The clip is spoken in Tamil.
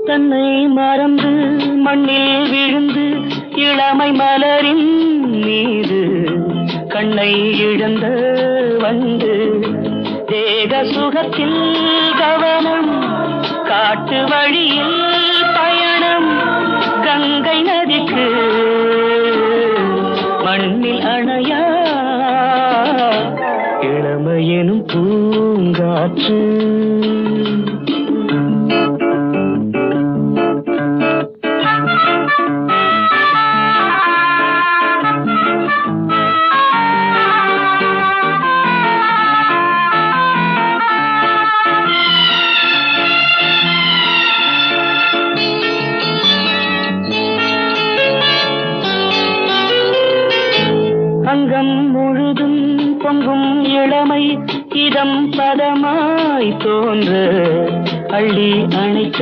தன்னை மறந்து மண்ணில் விழுந்து இளமை மலரின் மீது கண்ணை இழந்த வந்து தேக சுகத்தில் கவனம் காட்டு வழியில் பயணம் கங்கை நதிக்கு மண்ணில் அணையா இளமையெனும் பூங்காற்று. அங்கம் முழுதும் பொங்கும் இளமை இதம் பதமாய் தோன்ற அள்ளி அணைத்த